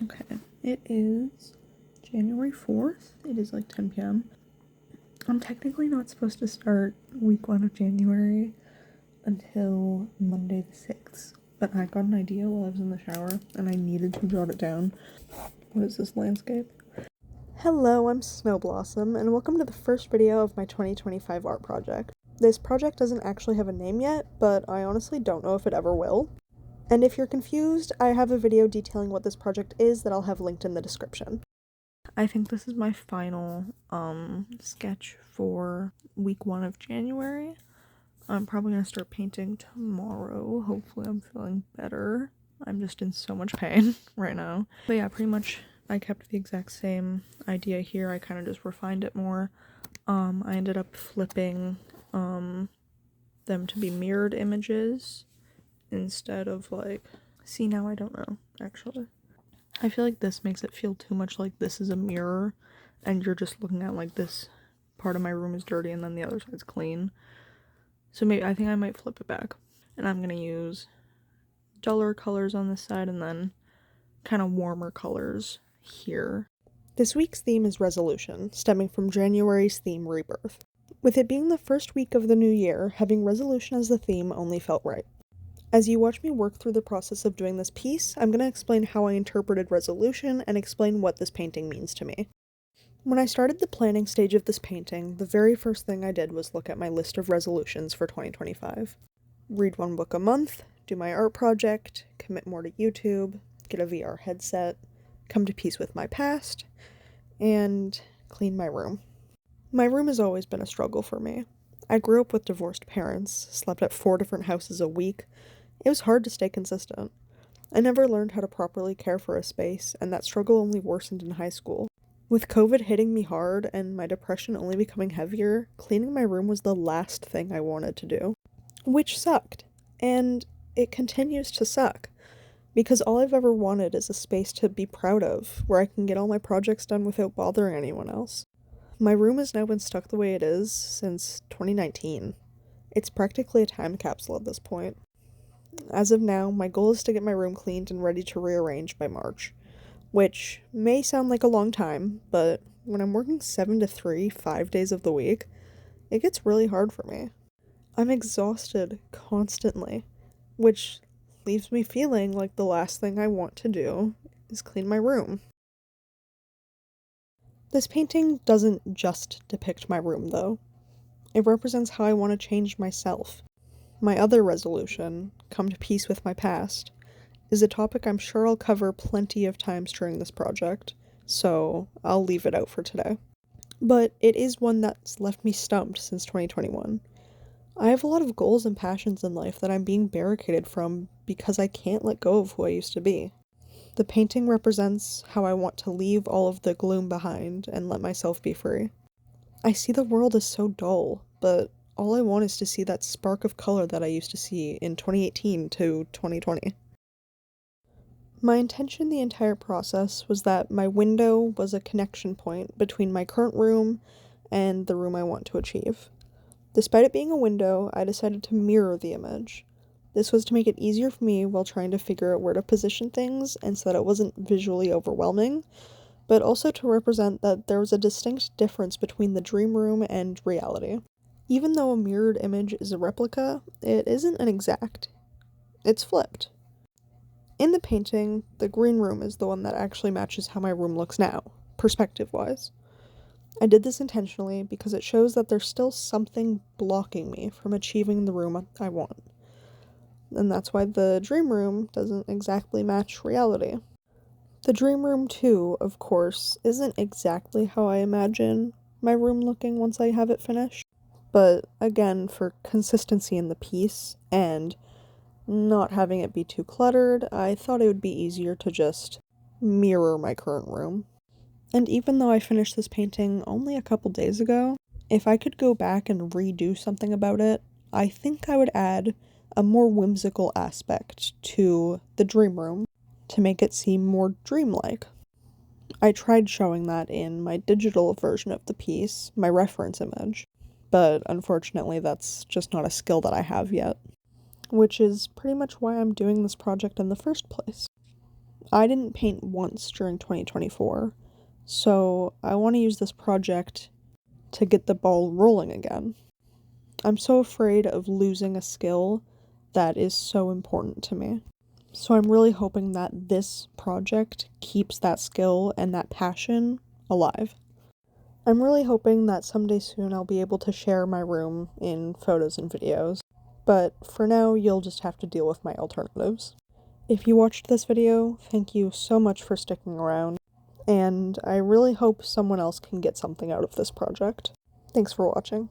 Okay, it is January 4th. It is like 10 p.m. I'm technically not supposed to start week 1 of January until Monday the 6th, but I got an idea while I was in the shower and I needed to jot it down. What is this landscape? Hello, I'm Snowblossom, and welcome to the first video of my 2025 art project. This project doesn't actually have a name yet, but I honestly don't know if it ever will. And if you're confused, I have a video detailing what this project is that I'll have linked in the description. I think this is my final sketch for week 1 of January. I'm probably gonna start painting tomorrow. Hopefully I'm feeling better. I'm just in so much pain right now. But yeah, pretty much I kept the exact same idea here. I kind of just refined it more. I ended up flipping them to be mirrored images instead of like, see, now I don't know, actually. I feel like this makes it feel too much like this is a mirror and you're just looking at like this part of my room is dirty and then the other side's clean. So maybe I think I might flip it back. And I'm gonna use duller colors on this side and then kind of warmer colors here. This week's theme is resolution, stemming from January's theme, rebirth. With it being the first week of the new year, having resolution as the theme only felt right. As you watch me work through the process of doing this piece, I'm going to explain how I interpreted resolution and explain what this painting means to me. When I started the planning stage of this painting, the very first thing I did was look at my list of resolutions for 2025. Read 1 book a month, do my art project, commit more to YouTube, get a VR headset, come to peace with my past, and clean my room. My room has always been a struggle for me. I grew up with divorced parents, slept at 4 different houses a week. It was hard to stay consistent. I never learned how to properly care for a space, and that struggle only worsened in high school. With COVID hitting me hard and my depression only becoming heavier, cleaning my room was the last thing I wanted to do. Which sucked. And it continues to suck. Because all I've ever wanted is a space to be proud of, where I can get all my projects done without bothering anyone else. My room has now been stuck the way it is since 2019. It's practically a time capsule at this point. As of now, my goal is to get my room cleaned and ready to rearrange by March, which may sound like a long time, but when I'm working 7 to 3, 5 days of the week, it gets really hard for me. I'm exhausted constantly, which leaves me feeling like the last thing I want to do is clean my room. This painting doesn't just depict my room, though. It represents how I want to change myself. My other resolution, come to peace with my past, is a topic I'm sure I'll cover plenty of times during this project, so I'll leave it out for today. But it is one that's left me stumped since 2021. I have a lot of goals and passions in life that I'm being barricaded from because I can't let go of who I used to be. The painting represents how I want to leave all of the gloom behind and let myself be free. I see the world as so dull, but all I want is to see that spark of color that I used to see in 2018 to 2020. My intention the entire process was that my window was a connection point between my current room and the room I want to achieve. Despite it being a window, I decided to mirror the image. This was to make it easier for me while trying to figure out where to position things and so that it wasn't visually overwhelming, but also to represent that there was a distinct difference between the dream room and reality. Even though a mirrored image is a replica, it isn't an exact. It's flipped. In the painting, the green room is the one that actually matches how my room looks now, perspective-wise. I did this intentionally because it shows that there's still something blocking me from achieving the room I want. And that's why the dream room doesn't exactly match reality. The dream room, too, of course, isn't exactly how I imagine my room looking once I have it finished. But again, for consistency in the piece and not having it be too cluttered, I thought it would be easier to just mirror my current room. And even though I finished this painting only a couple days ago, if I could go back and redo something about it, I think I would add a more whimsical aspect to the dream room to make it seem more dreamlike. I tried showing that in my digital version of the piece, my reference image, but unfortunately that's just not a skill that I have yet, which is pretty much why I'm doing this project in the first place. I didn't paint once during 2024, so I want to use this project to get the ball rolling again. I'm so afraid of losing a skill that is so important to me. So I'm really hoping that this project keeps that skill and that passion alive. I'm really hoping that someday soon I'll be able to share my room in photos and videos, but for now you'll just have to deal with my alternatives. If you watched this video, thank you so much for sticking around, and I really hope someone else can get something out of this project. Thanks for watching.